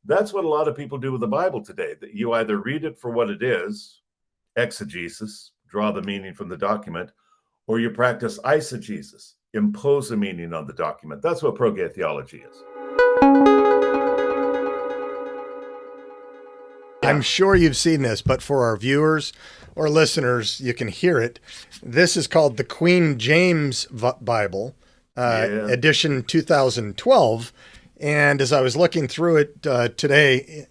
That's what a lot of people do with the Bible today, that you either read it for what it is, exegesis, draw the meaning from the document, or you practice eisegesis, impose a meaning on the document. That's what pro-gay theology is. I'm sure you've seen this, but for our viewers or listeners, you can hear it. This is called the Queen James Bible, edition 2012. And as I was looking through it today,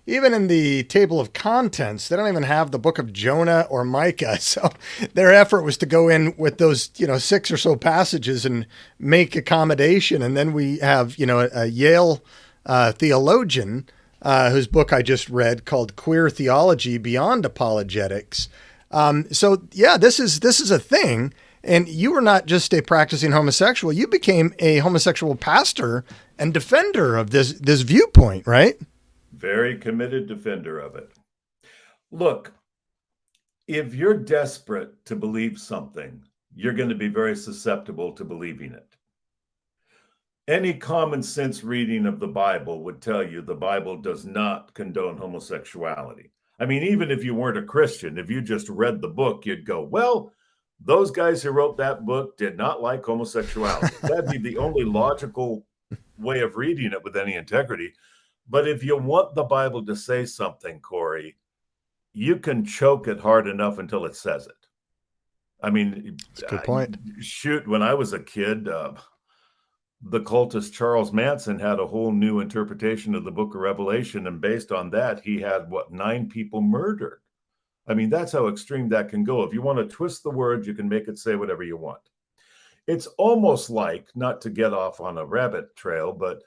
even in the table of contents, they don't even have the book of Jonah or Micah. So their effort was to go in with those, 6 or so passages and make accommodation. And then we have, a Yale theologian whose book I just read called Queer Theology Beyond Apologetics. This is a thing. And you were not just a practicing homosexual. You became a homosexual pastor and defender of this viewpoint, right? Very committed defender of it. Look, if you're desperate to believe something, you're going to be very susceptible to believing it. Any common sense reading of the Bible would tell you the Bible does not condone homosexuality. I mean, even if you weren't a Christian, if you just read the book, you'd go, well, those guys who wrote that book did not like homosexuality. That'd be the only logical way of reading it with any integrity. But if you want the Bible to say something, Corey, you can choke it hard enough until it says it. I mean, that's a good point. Shoot, when I was a kid, the cultist Charles Manson had a whole new interpretation of the book of Revelation. And based on that, he had, 9 people murdered. I mean, that's how extreme that can go. If you want to twist the word, you can make it say whatever you want. It's almost like, not to get off on a rabbit trail, but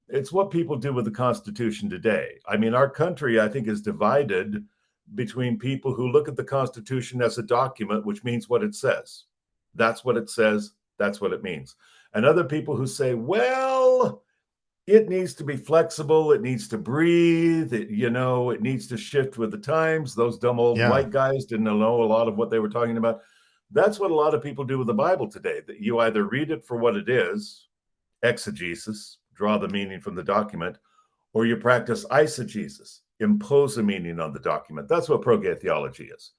it's what people do with the Constitution today. I mean, our country, I think, is divided between people who look at the Constitution as a document, which means what it says. That's what it says. That's what it means. And other people who say, well, it needs to be flexible. It needs to breathe. It needs to shift with the times. Those dumb old white guys didn't know a lot of what they were talking about. That's what a lot of people do with the Bible today, that you either read it for what it is, exegesis, draw the meaning from the document, or you practice eisegesis, impose a meaning on the document. That's what pro-gay theology is.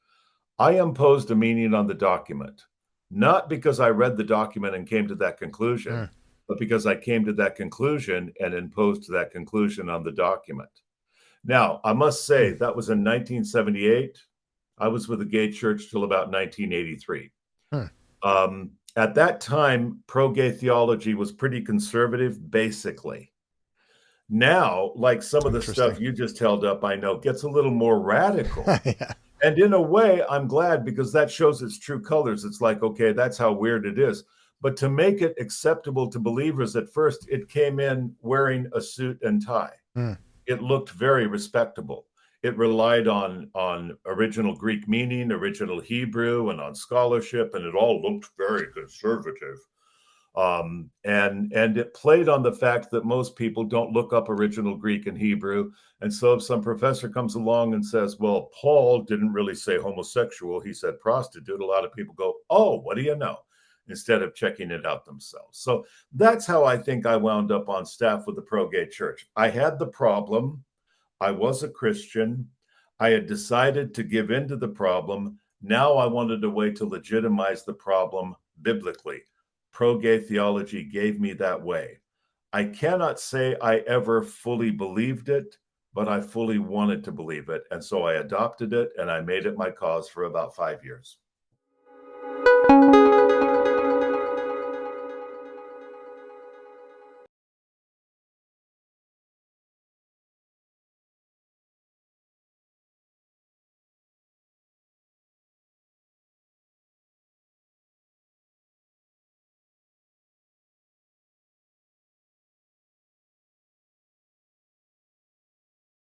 I imposed a meaning on the document, not because I read the document and came to that conclusion, but because I came to that conclusion and imposed that conclusion on the document. Now, I must say that was in 1978. I was with the gay church till about 1983. At that time, pro-gay theology was pretty conservative, basically. Now, like some of the stuff you just held up, I know, gets a little more radical. Yeah. And in a way, I'm glad, because that shows its true colors. It's like, okay, that's how weird it is. But to make it acceptable to believers at first, it came in wearing a suit and tie. It looked very respectable. It relied on original Greek meaning, original Hebrew, and on scholarship, and it all looked very conservative. And it played on the fact that most people don't look up original Greek and Hebrew. And so if some professor comes along and says, well, Paul didn't really say homosexual, he said prostitute, a lot of people go, oh, what do you know? Instead of checking it out themselves. So that's how I think I wound up on staff with the pro-gay church. I had the problem. I was a Christian. I had decided to give in to the problem. Now I wanted a way to legitimize the problem biblically. Pro-gay theology gave me that way. I cannot say I ever fully believed it, but I fully wanted to believe it. And so I adopted it and I made it my cause for about 5 years.